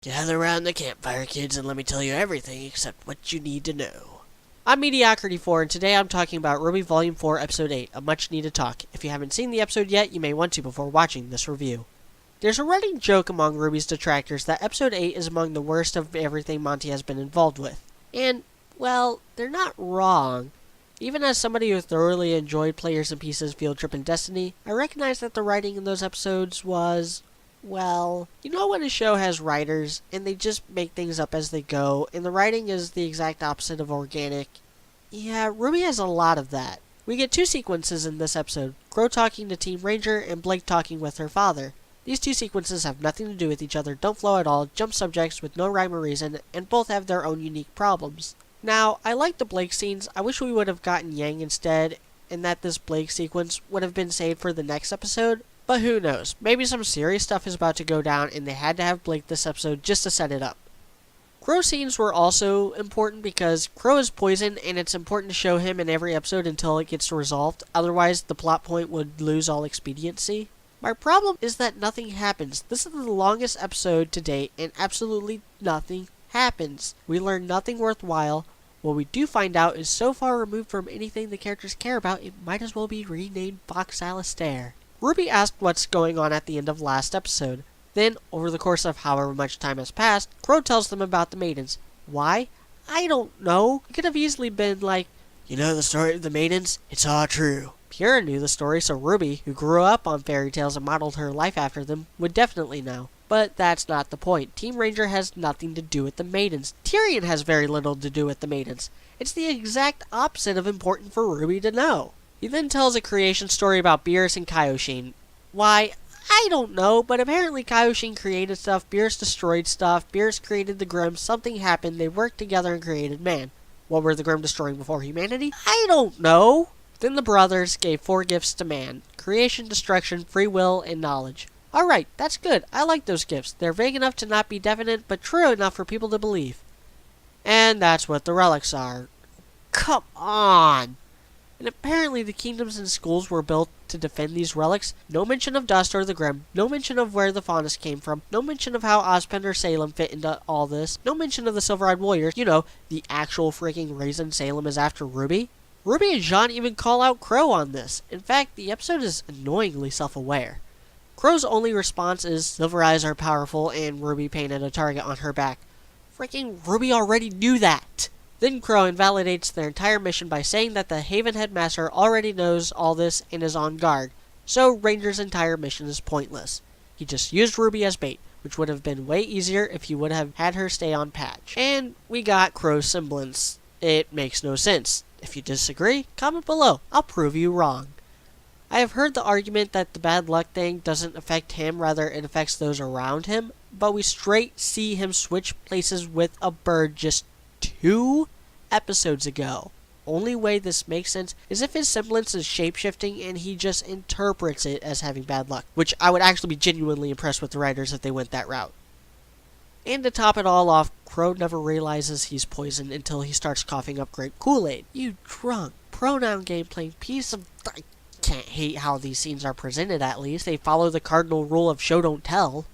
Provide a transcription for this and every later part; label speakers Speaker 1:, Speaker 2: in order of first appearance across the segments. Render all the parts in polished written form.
Speaker 1: Gather around the campfire, kids, and let me tell you everything except what you need to know. I'm Mediocrity 4, and today I'm talking about RWBY Volume 4, Episode 8, A Much Needed Talk. If you haven't seen the episode yet, you may want to before watching this review. There's a running joke among RWBY's detractors that Episode 8 is among the worst of everything Monty has been involved with. And, well, they're not wrong. Even as somebody who thoroughly enjoyed Players and Pieces, Field Trip, and Destiny, I recognize that the writing in those episodes was, well, you know when a show has writers, and they just make things up as they go, and the writing is the exact opposite of organic? Yeah, RWBY has a lot of that. We get two sequences in this episode, Crow talking to Team Ranger, and Blake talking with her father. These two sequences have nothing to do with each other, don't flow at all, jump subjects with no rhyme or reason, and both have their own unique problems. Now, I like the Blake scenes. I wish we would have gotten Yang instead, and that this Blake sequence would have been saved for the next episode. But who knows, maybe some serious stuff is about to go down and they had to have Blake this episode just to set it up. Crow scenes were also important because Crow is poisoned and it's important to show him in every episode until it gets resolved, otherwise the plot point would lose all expediency. My problem is that nothing happens. This is the longest episode to date and absolutely nothing happens. We learn nothing worthwhile. What we do find out is so far removed from anything the characters care about, it might as well be renamed Fox Alistair. RWBY asked what's going on at the end of last episode. Then, over the course of however much time has passed, Crow tells them about the maidens. Why? I don't know. It could have easily been like, you know the story of the maidens? It's all true. Pyrrha knew the story, so RWBY, who grew up on fairy tales and modeled her life after them, would definitely know. But that's not the point. Team Ranger has nothing to do with the maidens. Tyrion has very little to do with the maidens. It's the exact opposite of important for RWBY to know. He then tells a creation story about Beerus and Kaioshin. Why? I don't know, but apparently Kaioshin created stuff, Beerus destroyed stuff, Beerus created the Grimm, something happened, they worked together and created man. What were the Grimm destroying before humanity? I don't know. Then the brothers gave 4 gifts to man: creation, destruction, free will, and knowledge. Alright, that's good. I like those gifts. They're vague enough to not be definite, but true enough for people to believe. And that's what the relics are. Come on! And apparently the kingdoms and schools were built to defend these relics. No mention of dust or the Grimm. No mention of where the faunus came from. No mention of how Ozpin or Salem fit into all this. No mention of the Silver-Eyed Warriors. You know, the actual freaking reason Salem is after RWBY. RWBY and Jean even call out Crow on this. In fact, the episode is annoyingly self-aware. Crow's only response is, Silver Eyes are powerful, and RWBY painted a target on her back. Freaking RWBY already knew that! Then Crow invalidates their entire mission by saying that the Haven Headmaster already knows all this and is on guard, so Ranger's entire mission is pointless. He just used RWBY as bait, which would have been way easier if he would have had her stay on patch. And we got Crow's semblance. It makes no sense. If you disagree, comment below. I'll prove you wrong. I have heard the argument that the bad luck thing doesn't affect him, rather it affects those around him, but we straight see him switch places with a bird just 2 episodes ago. Only way this makes sense is if his semblance is shape-shifting and he just interprets it as having bad luck, which I would actually be genuinely impressed with the writers if they went that route. And to top it all off, Crow never realizes he's poisoned until he starts coughing up grape Kool-Aid. You drunk, pronoun game-playing piece of... I can't hate how these scenes are presented, at least. They follow the cardinal rule of show don't tell.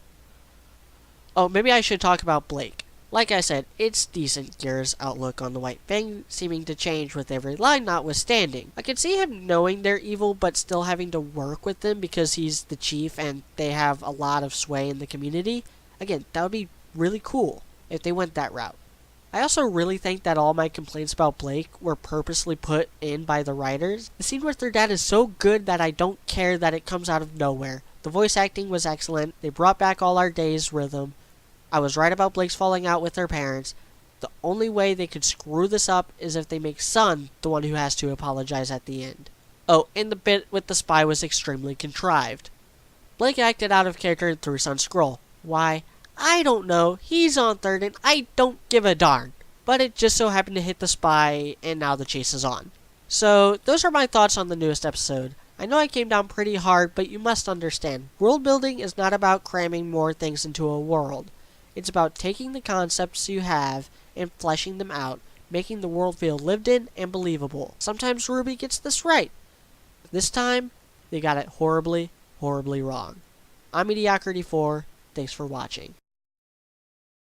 Speaker 1: Oh, maybe I should talk about Blake. Like I said, it's decent. Gear's outlook on the White Fang seeming to change with every line notwithstanding. I can see him knowing they're evil but still having to work with them because he's the chief and they have a lot of sway in the community. Again, that would be really cool if they went that route. I also really think that all my complaints about Blake were purposely put in by the writers. The scene with their dad is so good that I don't care that it comes out of nowhere. The voice acting was excellent. They brought back all our days rhythm. I was right about Blake's falling out with their parents. The only way they could screw this up is if they make Sun the one who has to apologize at the end. Oh, and the bit with the spy was extremely contrived. Blake acted out of character and threw Sun's scroll. Why? I don't know. He's on third and I don't give a darn. But it just so happened to hit the spy and now the chase is on. So, those are my thoughts on the newest episode. I know I came down pretty hard, but you must understand. World building is not about cramming more things into a world. It's about taking the concepts you have and fleshing them out, making the world feel lived in and believable. Sometimes RWBY gets this right. This time, they got it horribly, horribly wrong. I'm Mediocrity 4. Thanks for watching.